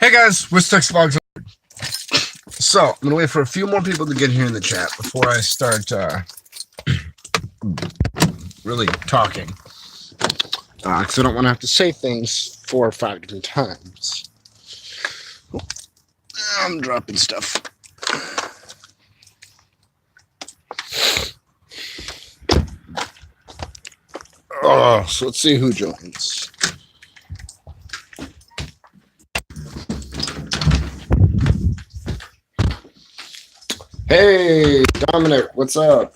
Hey guys, Wistex Vlogs. So, I'm gonna wait for a few more people to get here in the chat before I start really talking. Because I don't want to have to say things 4 or 5 different times. I'm dropping stuff. So let's see who joins. Hey, Dominic, what's up?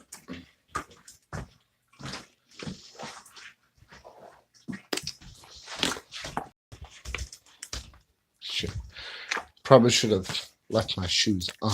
Shit. Probably should have left my shoes on.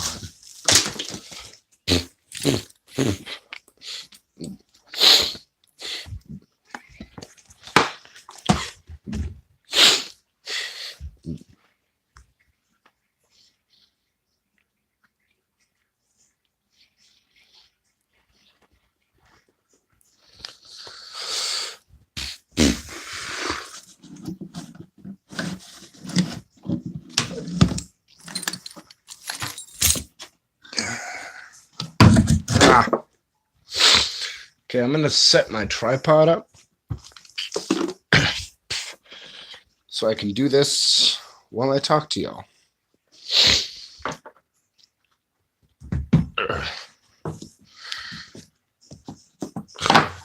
Okay, I'm gonna set my tripod up so I can do this while I talk to y'all.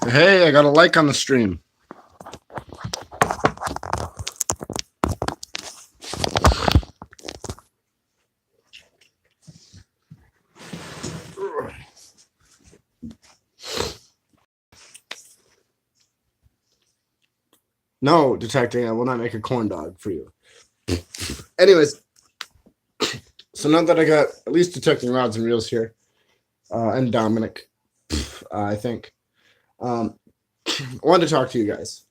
Hey, I got a like on the stream. No, detecting, I will not make a corn dog for you. Anyways, so now that I got at least detecting rods and reels here, and Dominic, I think, I wanted to talk to you guys.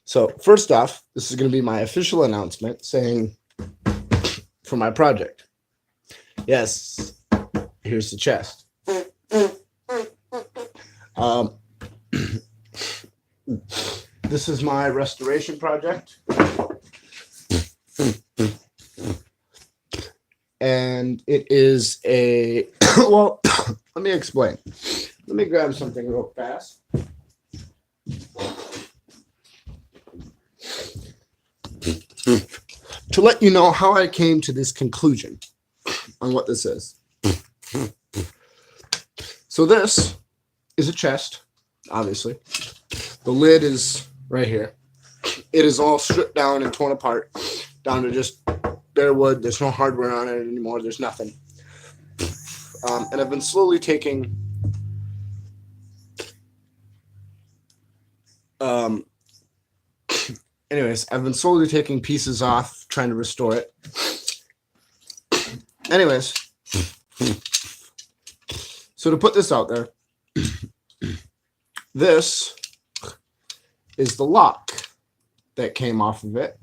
So first off, this is going to be my official announcement saying for my project. Yes, here's the chest. This is my restoration project. And it is a, well, let me explain. Let me grab something real fast. To let you know how I came to this conclusion on what this is. So this is a chest, obviously. The lid is right here. It is all stripped down and torn apart, down to just bare wood. There's no hardware on it anymore. There's nothing. And I've been slowly taking anyways, I've been slowly taking pieces off, trying to restore it. Anyways, so to put this out there, this is the lock that came off of it.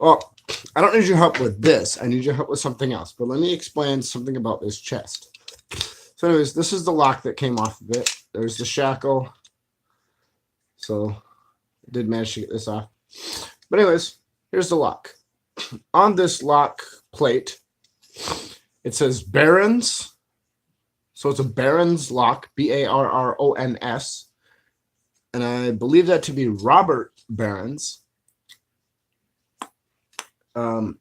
Well, I don't need your help with this. I need your help with something else. But let me explain something about this chest. So anyways, this is the lock that came off of it. There's the shackle. So I did manage to get this off. But anyways, here's the lock. On this lock plate, it says Barons. So it's a Barons lock, Barrons. And I believe that to be Robert Barons. And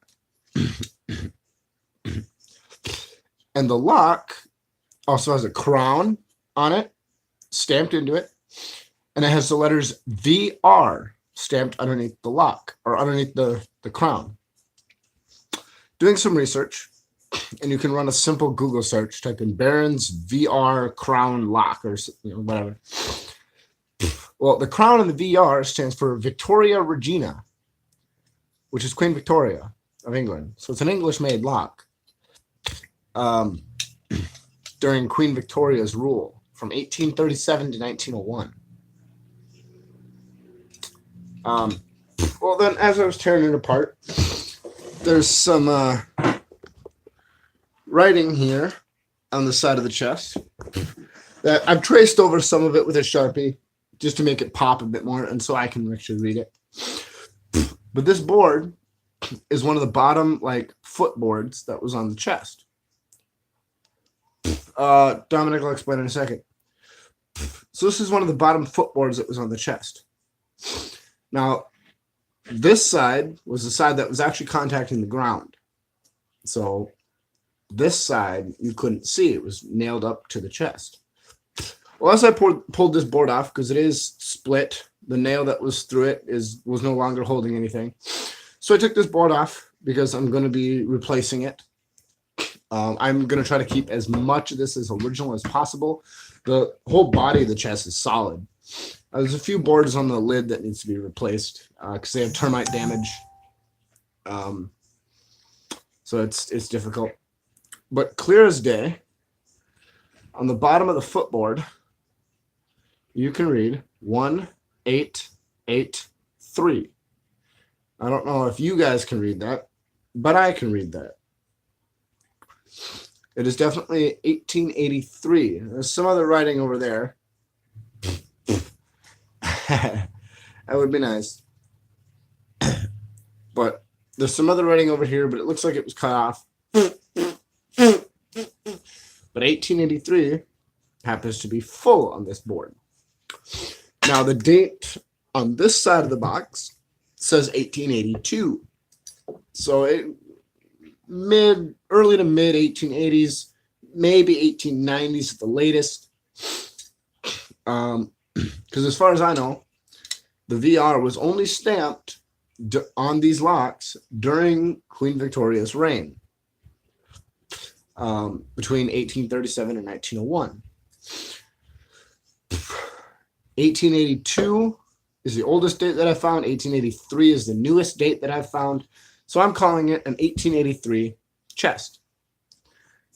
the lock also has a crown on it, stamped into it. And it has the letters VR stamped underneath the lock, or underneath the crown. Doing some research, and you can run a simple Google search, type in Barons VR crown lock, or whatever. Well, the crown in the VR stands for Victoria Regina, which is Queen Victoria of England. So it's an English-made lock during Queen Victoria's rule from 1837 to 1901. Well, then, as I was tearing it apart, there's some writing here on the side of the chest that I've traced over some of it with a Sharpie. just to make it pop a bit more, and so I can actually read it. But this board is one of the bottom like footboards that was on the chest. Dominic will explain in a second. So this is one of the bottom footboards that was on the chest. Now, this side was the side that was actually contacting the ground. So this side you couldn't see. It was nailed up to the chest. Well, as I pulled this board off, because it is split, the nail that was through it was no longer holding anything. So I took this board off because I'm going to be replacing it. I'm going to try to keep as much of this as original as possible. The whole body of the chest is solid. There's a few boards on the lid that needs to be replaced because they have termite damage. So it's difficult. But clear as day, on the bottom of the footboard, you can read 1883. I don't know if you guys can read that, but I can read that. It is definitely 1883. There's some other writing over there. That would be nice. But there's some other writing over here, but it looks like it was cut off. But 1883 happens to be full on this board. Now, the date on this side of the box says 1882. So early to mid 1880s, maybe 1890s at the latest. Because as far as I know, the VR was only stamped on these locks during Queen Victoria's reign, between 1837 and 1901. 1882 is the oldest date that I found. 1883 is the newest date that I've found. So I'm calling it an 1883 chest.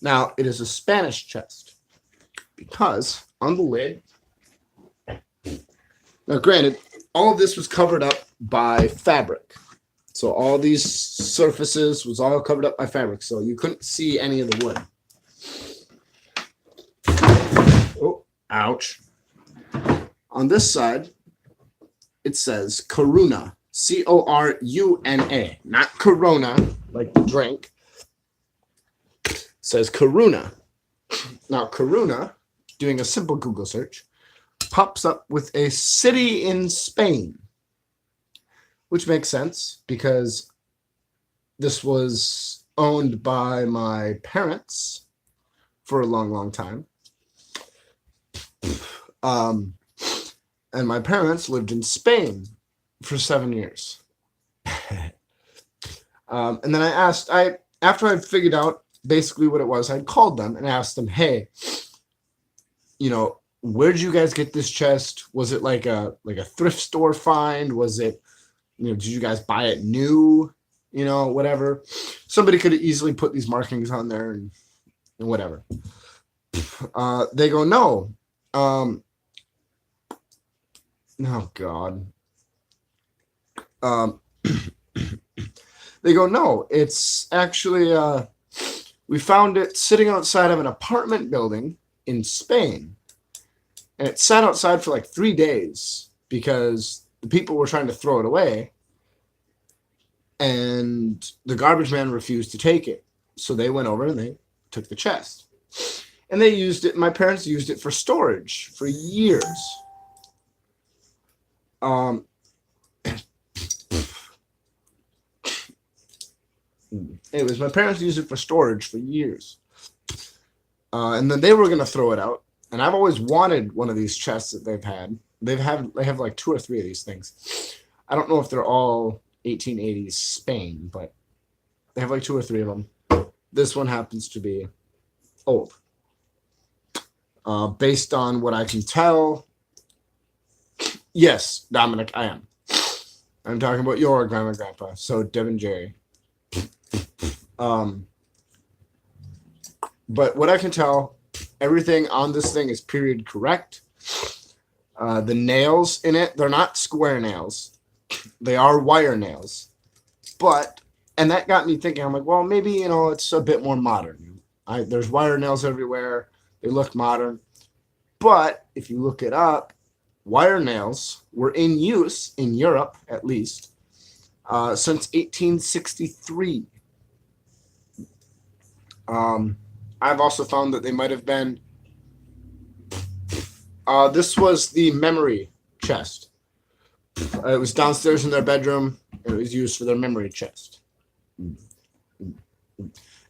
Now, it is a Spanish chest because on the lid, now granted, all of this was covered up by fabric. So all these surfaces was all covered up by fabric. So you couldn't see any of the wood. Oh, ouch. On this side, it says Coruna, Coruna, not Corona, like the drink. It says Coruna. Now, Coruna, doing a simple Google search, pops up with a city in Spain, which makes sense because this was owned by my parents for a long, long time. And my parents lived in Spain for 7 years. And then after I figured out basically what it was, I called them and asked them, hey, where'd you guys get this chest? Was it like a thrift store find? Was it, did you guys buy it new? Whatever. Somebody could have easily put these markings on there and whatever. They go, no. Oh, God. They go, no, it's actually, we found it sitting outside of an apartment building in Spain. And it sat outside for like 3 days because the people were trying to throw it away. And the garbage man refused to take it. So they went over and they took the chest. And they used it, my parents used it for storage for years. Anyways, my parents used it for storage for years. And then they were going to throw it out. And I've always wanted one of these chests that they've had. They have like 2 or 3 of these things. I don't know if they're all 1880s Spain, but they have like 2 or 3 of them. This one happens to be old. Based on what I can tell, yes, Dominic, I am. I'm talking about your grandma and grandpa, so Deb and Jerry. But what I can tell, everything on this thing is period correct. The nails in it, they're not square nails. They are wire nails. And that got me thinking, I'm like, well, maybe, it's a bit more modern. There's wire nails everywhere. They look modern. But if you look it up, wire nails were in use in Europe, at least, since 1863. I've also found that they might have been. This was the memory chest. It was downstairs in their bedroom. It was used for their memory chest.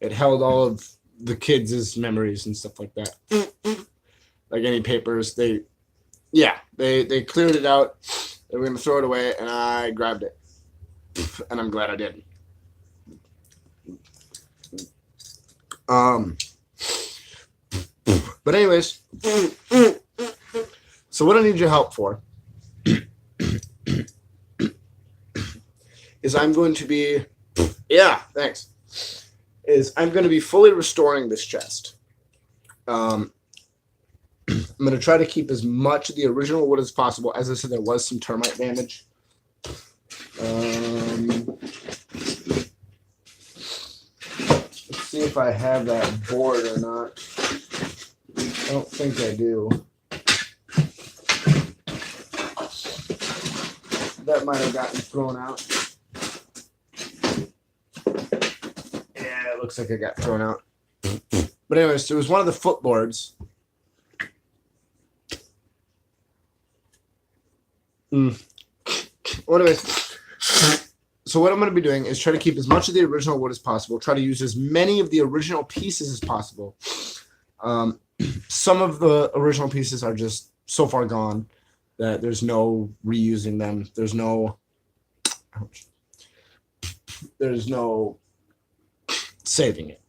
It held all of the kids' memories and stuff like that. Like any papers, they cleared it out. They were going to throw it away, and I grabbed it. And I'm glad I did. But anyways, so what I need your help for is I'm going to be, I'm going to be fully restoring this chest. I'm going to try to keep as much of the original wood as possible. As I said, there was some termite damage. Let's see if I have that board or not. I don't think I do. That might have gotten thrown out. Yeah, it looks like it got thrown out. But anyways, it was one of the footboards. Well, anyways, so what I'm going to be doing is try to keep as much of the original wood as possible. Try to use as many of the original pieces as possible. Some of the original pieces are just so far gone that there's no reusing them. There's no saving it.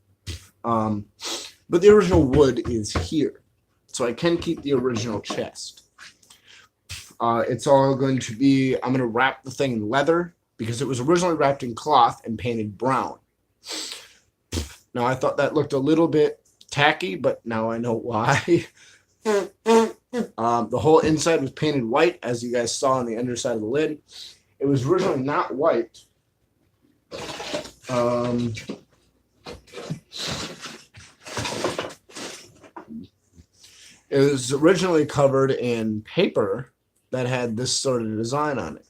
But the original wood is here, so I can keep the original chest. It's all going to be, I'm going to wrap the thing in leather because it was originally wrapped in cloth and painted brown. Now, I thought that looked a little bit tacky, but now I know why. The whole inside was painted white, as you guys saw on the underside of the lid. It was originally not white. It was originally covered in paper that had this sort of design on it.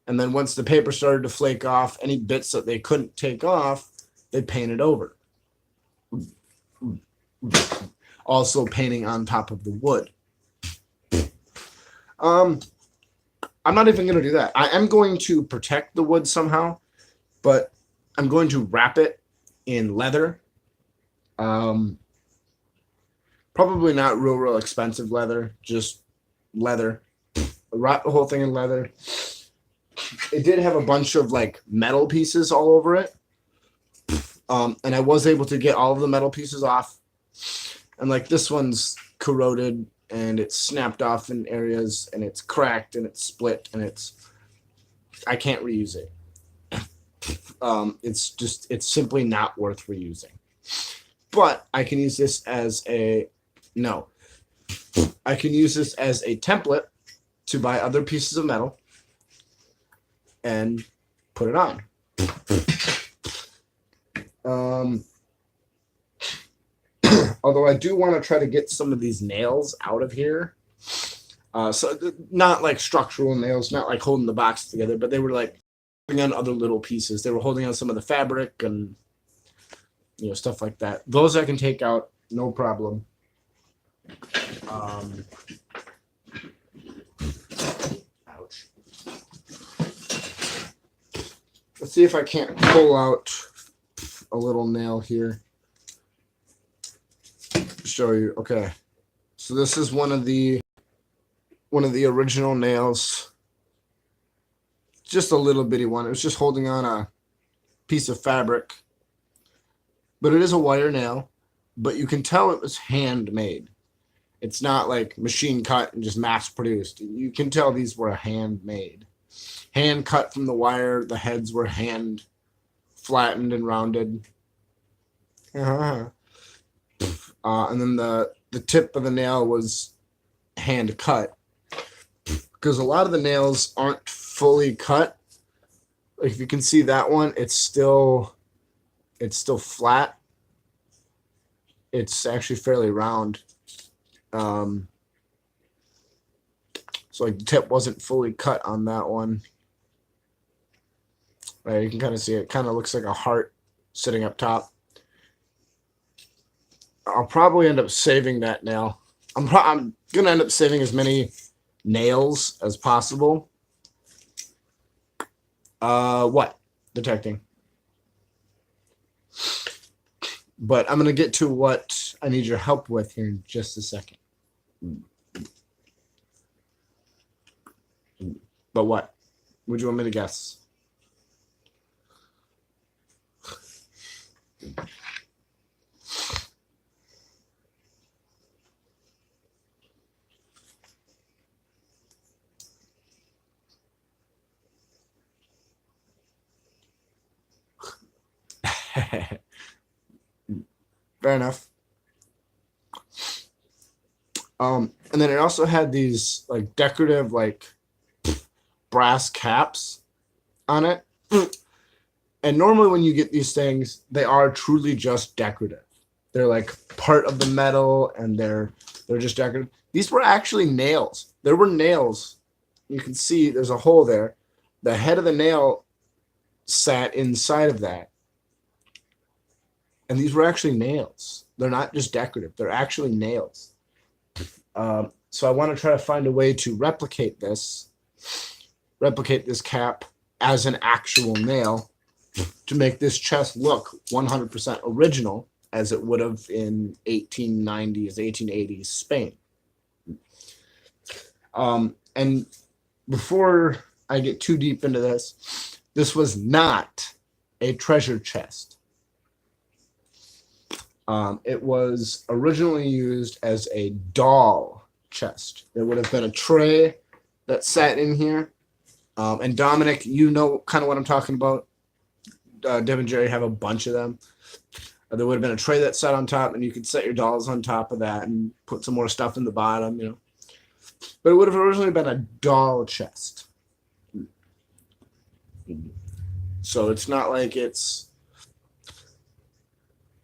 And then once the paper started to flake off, any bits that they couldn't take off, they painted over. Also painting on top of the wood. I'm not even going to do that. I am going to protect the wood somehow, but I'm going to wrap it in leather. Probably not real expensive leather, just leather. Wrap the whole thing in leather. It did have a bunch of like metal pieces all over it. And I was able to get all of the metal pieces off. And like this one's corroded and it's snapped off in areas and it's cracked and it's split and I can't reuse it. It's simply not worth reusing. But I can use this as a template to buy other pieces of metal and put it on. Although I do want to try to get some of these nails out of here. So not like structural nails, not like holding the box together, but they were like holding on other little pieces. They were holding on some of the fabric and stuff like that. Those I can take out, no problem. Ouch. Let's see if I can't pull out a little nail here. Show you. Okay, so this is one of the original nails. Just a little bitty one. It was just holding on a piece of fabric, but it is a wire nail. But you can tell it was handmade. It's not like machine cut and just mass produced. You can tell these were handmade, hand cut from the wire. The heads were hand flattened and rounded. And then the tip of the nail was hand cut, because a lot of the nails aren't fully cut. Like if you can see that one, it's still flat. It's actually fairly round. So like the tip wasn't fully cut on that one. Right, you can kind of see it kind of looks like a heart sitting up top. I'll probably end up saving that nail. I'm gonna end up saving as many nails as possible. What? Detecting. But I'm gonna get to what I need your help with here in just a second. But what? Would you want me to guess? Fair enough. And then it also had these like decorative like brass caps on it. And normally when you get these things, they are truly just decorative. They're like part of the metal and they're just decorative. These were actually nails. There were nails. You can see there's a hole there. The head of the nail sat inside of that. And these were actually nails. They're not just decorative. They're actually nails. So I want to try to find a way to replicate this cap as an actual nail to make this chest look 100% original as it would have in 1890s, 1880s Spain. And before I get too deep into this, this was not a treasure chest. It was originally used as a doll chest. There would have been a tray that sat in here. And Dominic, you know kind of what I'm talking about. Deb and Jerry have a bunch of them. There would have been a tray that sat on top, and you could set your dolls on top of that and put some more stuff in the bottom, you know. But it would have originally been a doll chest. So it's not like it's,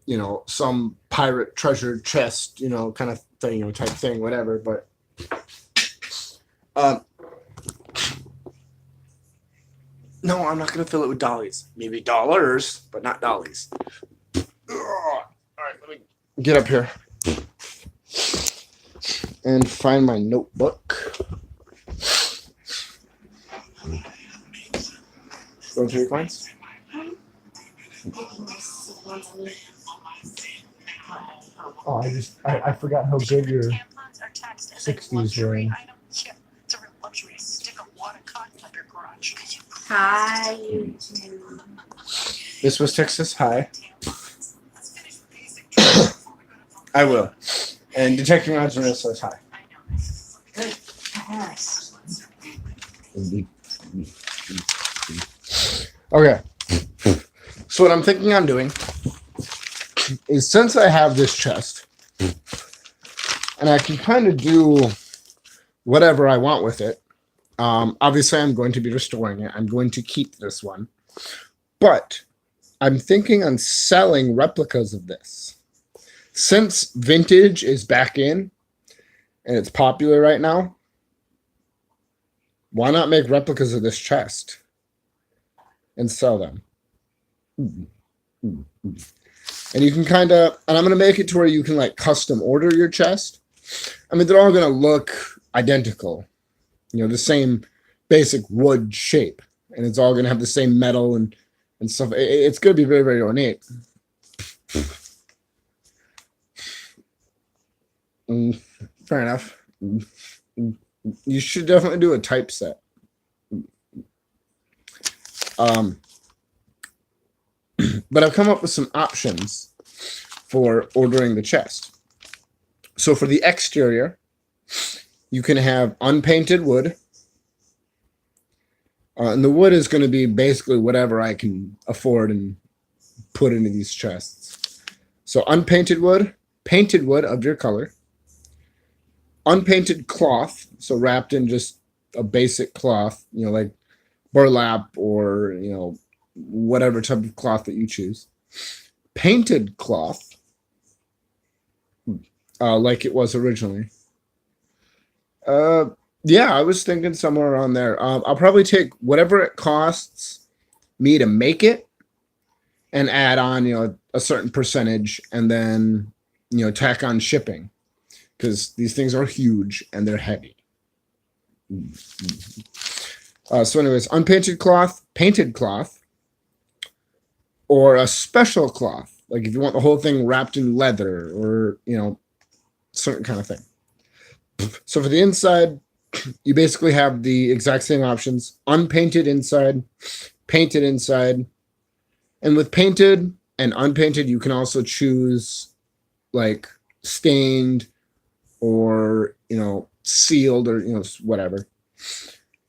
you know, some pirate treasure chest, you know, kind of thing, you know, type thing, whatever. But no, I'm not going to fill it with dollies. Maybe dollars, but not dollies. All right, let me get up here and find my notebook. Going through your coins? Oh, I forgot how big your 60s were. Hi, YouTube. This was Texas High. I will. And Detecting Roger says hi. Good pass. Okay. So what I'm thinking on doing is, since I have this chest and I can kind of do whatever I want with it, obviously I'm going to be restoring it. I'm going to keep this one. But I'm thinking on selling replicas of this. Since vintage is back in and it's popular right now, why not make replicas of this chest and sell them? And you can kind of, and I'm going to make it to where you can like custom order your chest. I mean, they're all going to look identical, you know, the same basic wood shape, and it's all going to have the same metal and stuff. It's going to be very, very ornate. Fair enough. You should definitely do a typeset. But I've come up with some options for ordering the chest. So for the exterior, you can have unpainted wood. And the wood is going to be basically whatever I can afford and put into these chests. So unpainted wood, painted wood of your color, unpainted cloth, so wrapped in just a basic cloth, you know, like burlap or, you know, whatever type of cloth that you choose. Painted cloth, like it was originally. Yeah, I was thinking somewhere around there. I'll probably take whatever it costs me to make it and add on, a certain percentage, and then, tack on shipping because these things are huge and they're heavy. So, anyways, unpainted cloth, painted cloth, or a special cloth. Like if you want the whole thing wrapped in leather or, certain kind of thing. So for the inside, you basically have the exact same options: unpainted inside, painted inside. And with painted and unpainted, you can also choose like stained or, sealed or, whatever.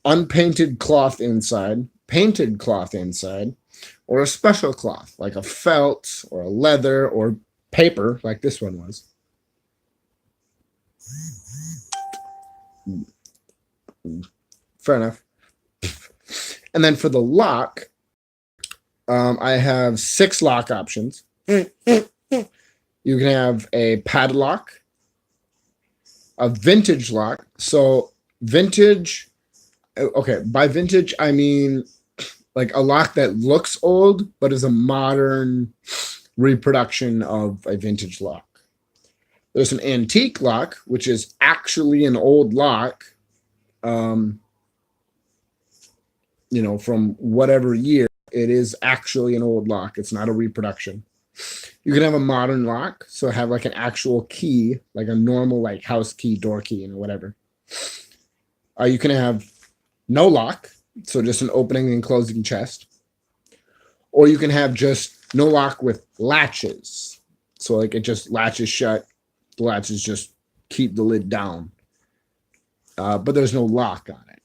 Unpainted cloth inside, painted cloth inside, or a special cloth like a felt or a leather or paper like this one was. Fair enough. And then for the lock, I have 6 lock options. You can have a padlock, a vintage lock. So vintage, okay, by vintage I mean like a lock that looks old but is a modern reproduction of a vintage lock. There's an antique lock, which is actually an old lock, from whatever year. It is actually an old lock. It's not a reproduction. You can have a modern lock, so have like an actual key, like a normal like house key, door key, and whatever. You can have no lock, so just an opening and closing chest. Or you can have just no lock with latches. So like it just latches shut. The latches just keep the lid down. But there's no lock on it.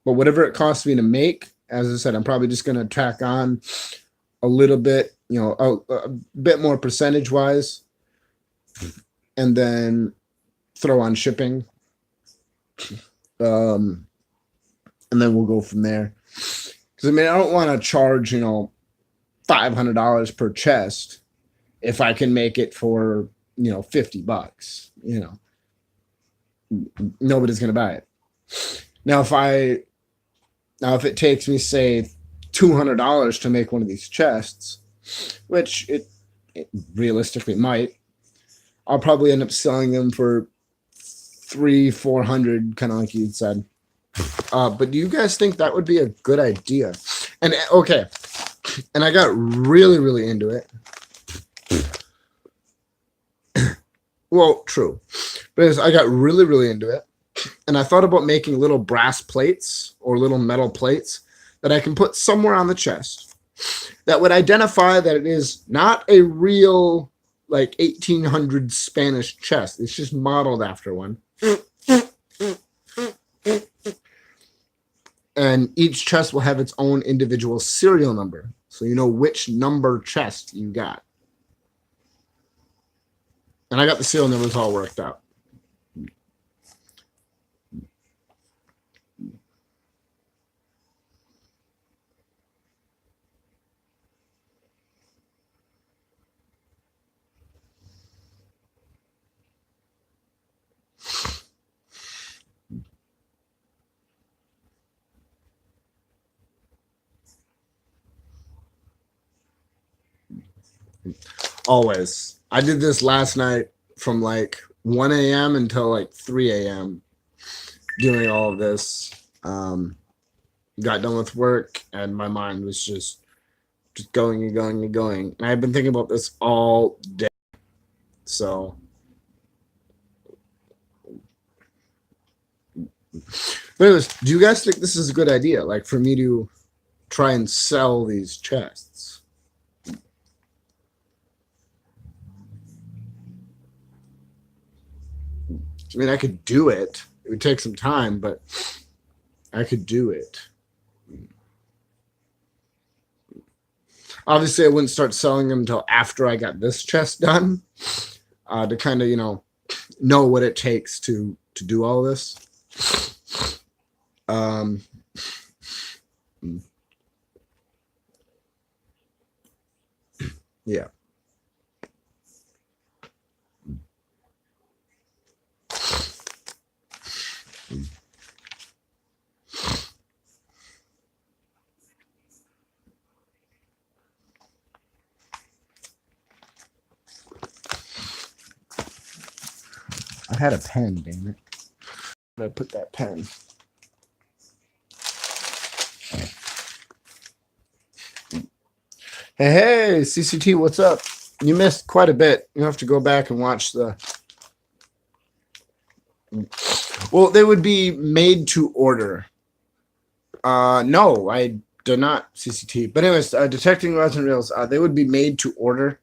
But whatever it costs me to make, as I said, I'm probably just going to tack on a little bit, a bit more percentage wise, and then throw on shipping. And then we'll go from there. Because I don't want to charge, $500 per chest if I can make it for, $50. Nobody's going to buy it. Now, if it takes me, say, $200 to make one of these chests, which it realistically might, I'll probably end up selling them for $300-400, kind of like you said. But do you guys think that would be a good idea? And okay, and I got really, really into it. Well, true. But I got really, really into it. And I thought about making little brass plates or little metal plates that I can put somewhere on the chest that would identify that it is not a real like 1800s Spanish chest. It's just modeled after one. And each chest will have its own individual serial number. So you know which number chest you got. And I got the serial numbers all worked out. Always. I did this last night from like 1 a.m. until like 3 a.m. doing all of this. Got done with work and my mind was just going and going and going. And I've been thinking about this all day. So, but anyways, do you guys think this is a good idea? Like for me to try and sell these chests? I mean, I could do it. It would take some time, but I could do it. Obviously, I wouldn't start selling them until after I got this chest done, to kind of, know what it takes to do all this. Yeah. I had a pen, damn it. I put that pen. Hey, CCT, what's up? You missed quite a bit. You have to go back and watch the. Well, they would be made to order. No, I do not CCT. But anyways, detecting rods and reels. They would be made to order.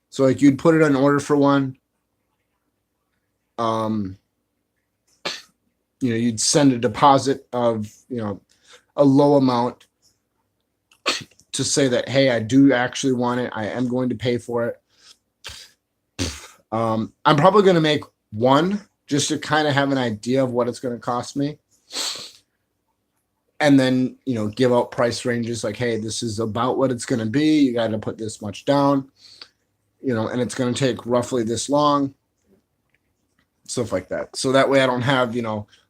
So like you'd put it on order for one. You'd send a deposit of a low amount to say that, hey, I do actually want it. I am going to pay for it. I'm probably going to make one just to kind of have an idea of what it's going to cost me. And then, give out price ranges like, hey, this is about what it's going to be. You got to put this much down, and it's going to take roughly this long. Stuff like that. So that way I don't have,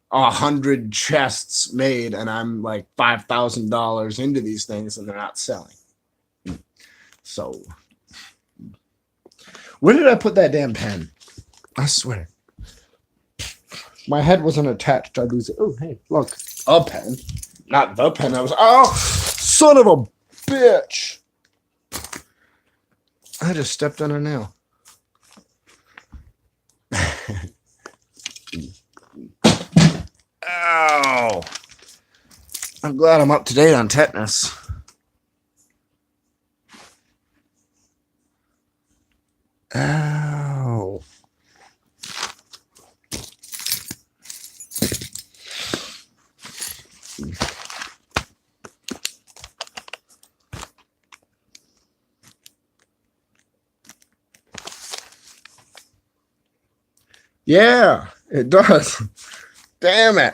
100 chests made and I'm like $5,000 into these things and they're not selling. So where did I put that damn pen? I swear. My head wasn't attached. I'd lose it. Oh, hey, look. A pen. Not the pen. Son of a bitch. I just stepped on a nail. Ow. I'm glad I'm up to date on tetanus. Ow. Yeah, it does. Damn it.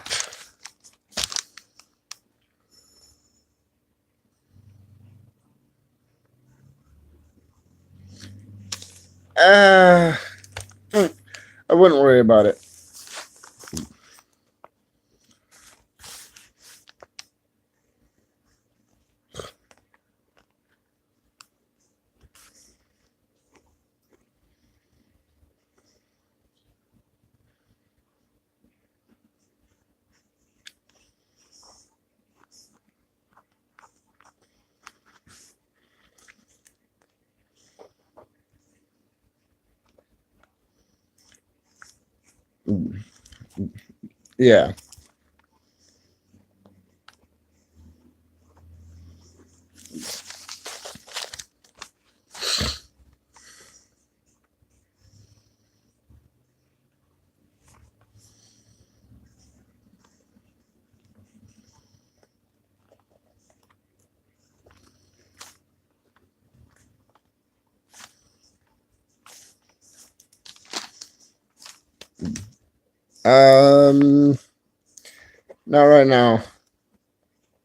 I wouldn't worry about it. Yeah. Not right now.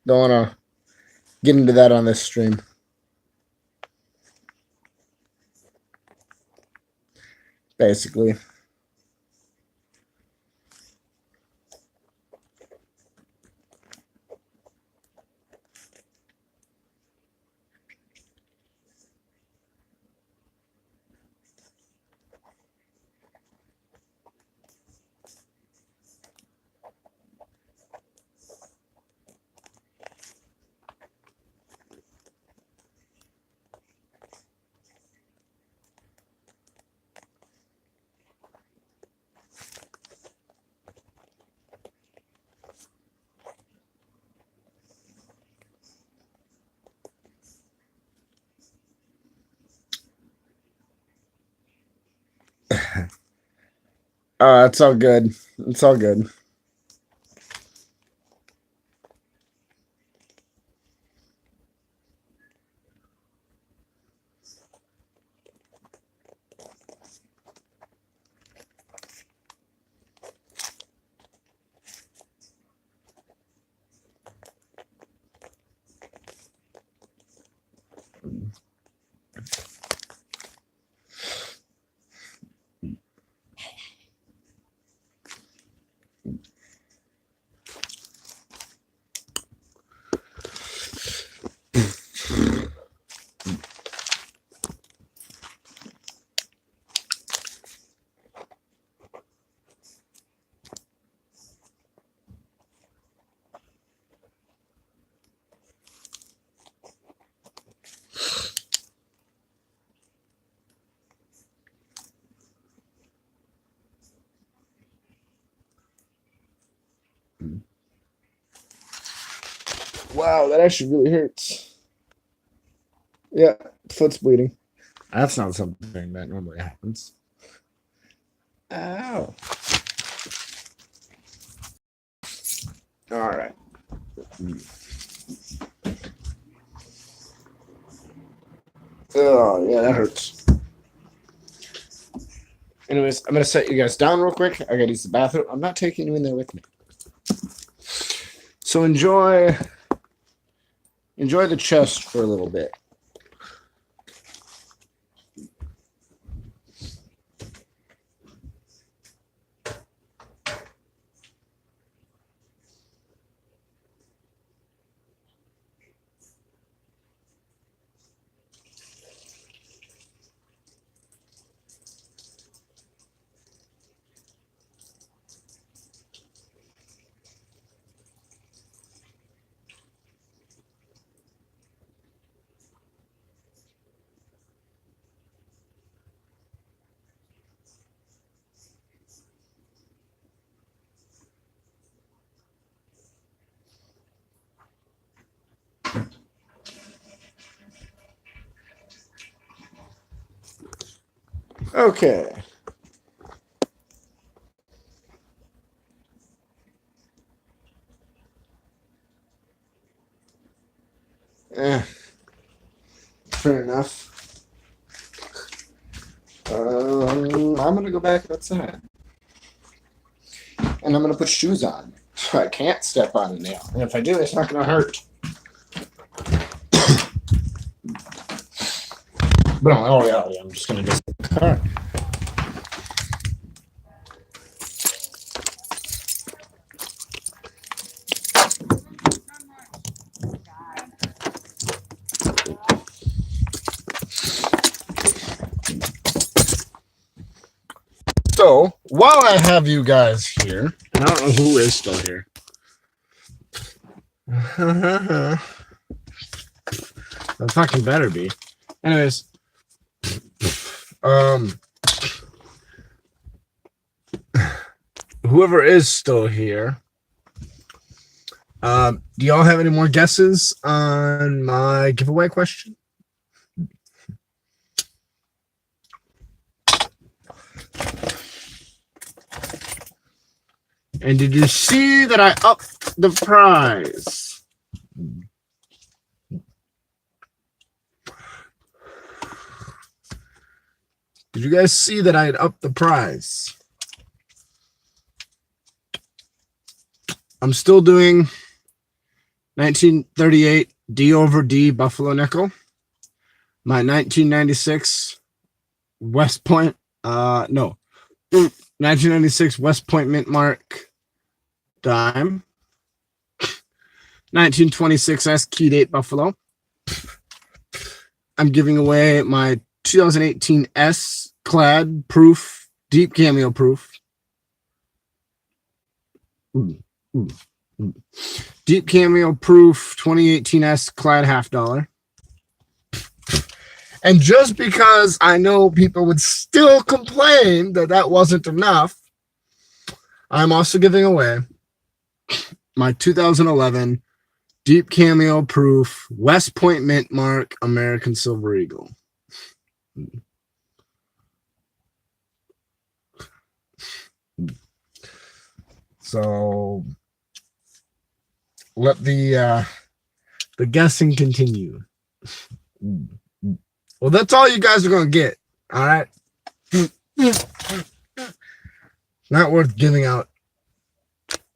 Don't want to get into that on this stream. Basically. It's all good. It's all good. Wow, that actually really hurts. Yeah, foot's bleeding. That's not something that normally happens. Ow. All right. Oh, yeah, that hurts. Anyways, I'm going to set you guys down real quick. I got to use the bathroom. I'm not taking you in there with me. So enjoy the chest for a little bit. Okay. Fair enough. I'm going to go back outside. And I'm going to put shoes on. So I can't step on a nail. And if I do, it's not going to hurt. But in all reality, I'm just going to get the car. So, while I have you guys here, and I don't know who is still here. That fucking better be. Anyways, whoever is still here, do y'all have any more guesses on my giveaway question? And did you see that I upped the prize? Did you guys see that I had upped the prize? I'm still doing 1938 D over D Buffalo nickel. My 1996 West Point, 1996 West Point Mint Mark dime. 1926 S Key Date Buffalo. I'm giving away my 2018 S Clad Proof, Deep Cameo Proof. Deep Cameo Proof 2018 S Clad $50. And just because I know people would still complain that that wasn't enough, I'm also giving away my 2011 Deep Cameo Proof West Point Mint Mark American Silver Eagle. So let the guessing continue. Well, that's all you guys are gonna get. All right. Not worth giving out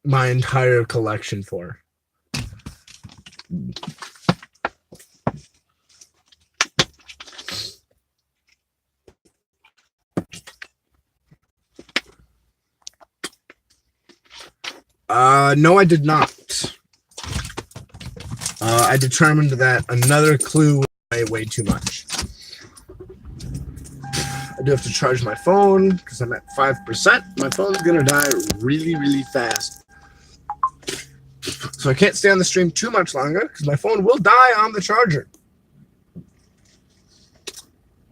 my entire collection for. No, I did not. I determined that another clue would weigh way too much. I do have to charge my phone because I'm at 5%. My phone's gonna die really, really fast. So I can't stay on the stream too much longer because my phone will die on the charger.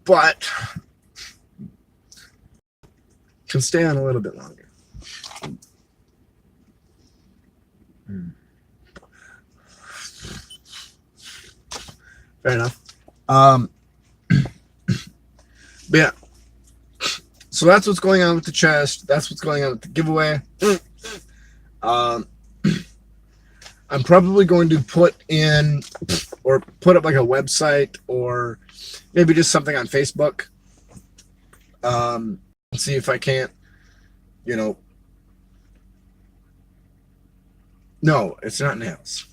But can stay on a little bit longer. Fair enough. But yeah. So that's what's going on with the chest. That's what's going on with the giveaway. I'm probably going to put up like a website or maybe just something on Facebook. See if I can't, no, it's not nails.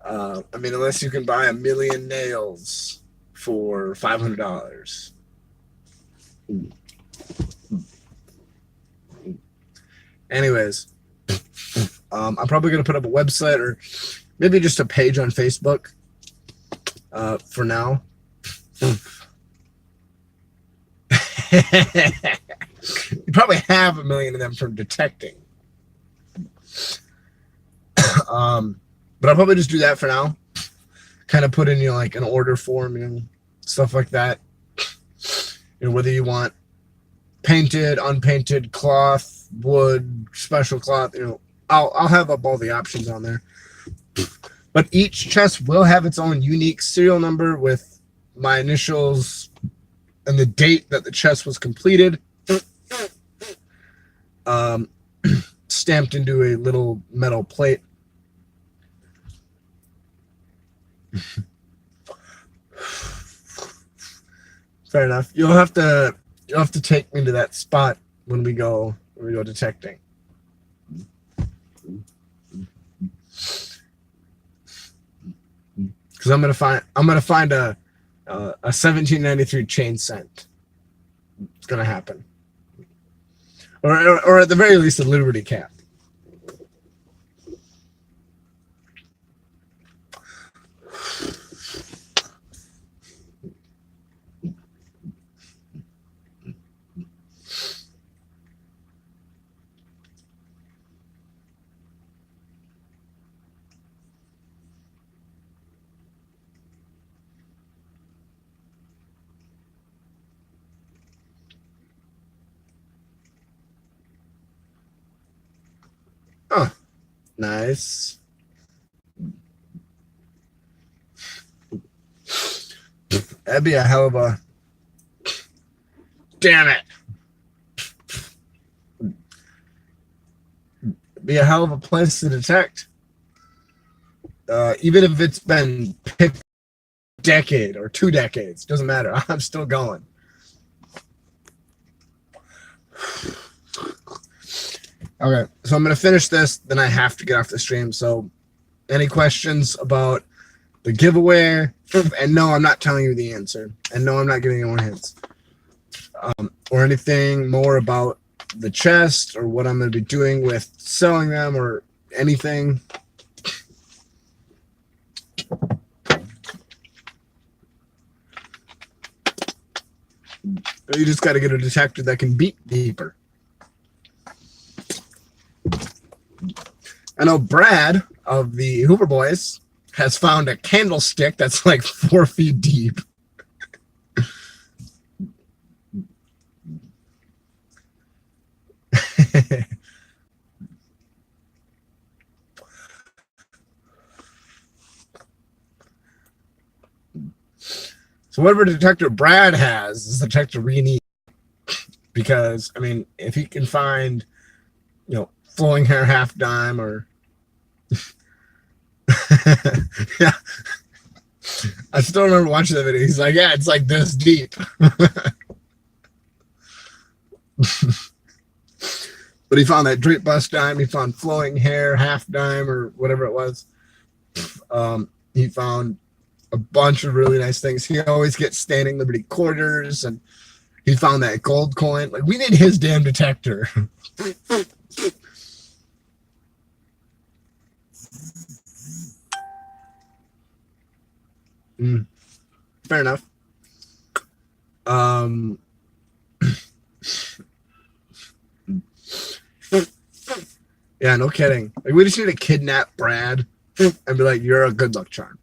Unless you can buy 1 million nails for $500. Anyways, I'm probably going to put up a website or maybe just a page on Facebook for now. You probably have 1 million of them from detecting. But I'll probably just do that for now. Kind of put in like an order form and stuff like that. Whether you want painted, unpainted, cloth, wood, special cloth, I'll have up all the options on there. But each chest will have its own unique serial number with my initials and the date that the chest was completed. Stamped into a little metal plate. Fair enough. You'll have to take me to that spot when we go detecting. Because I'm gonna find a 1793 chain scent. It's gonna happen, or at the very least a Liberty cap. Oh, nice. That'd be a hell of a... Damn it. Be a hell of a place to detect. Even if it's been picked a decade or 2 decades, doesn't matter. I'm still going. Okay, so I'm going to finish this, then I have to get off the stream. So any questions about the giveaway? And no, I'm not telling you the answer. And no, I'm not giving you more hints. Or anything more about the chest or what I'm going to be doing with selling them or anything. You just got to get a detector that can beat deeper. I know Brad of the Hoover Boys has found a candlestick that's like 4 feet deep. So whatever detector Brad has is the detector we need. Because, if he can find, flowing hair half dime or... Yeah. I still remember watching the video. He's like, yeah, it's like this deep. But he found that drape bust dime. He found flowing hair half dime or whatever it was. He found a bunch of really nice things. He always gets Standing Liberty quarters, and he found that gold coin. Like, we need his damn detector. Fair enough. Yeah, no kidding. Like, we just need to kidnap Brad and be like, you're a good luck charm.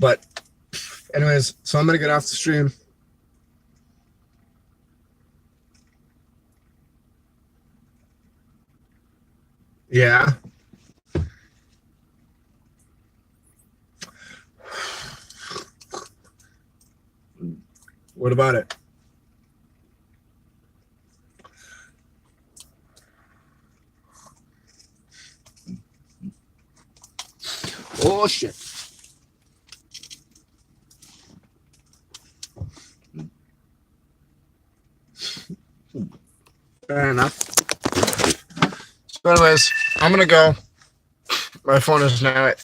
But anyways, so I'm gonna get off the stream. Yeah. What about it? Oh shit. Fair enough. So anyways, I'm gonna go. My phone is now at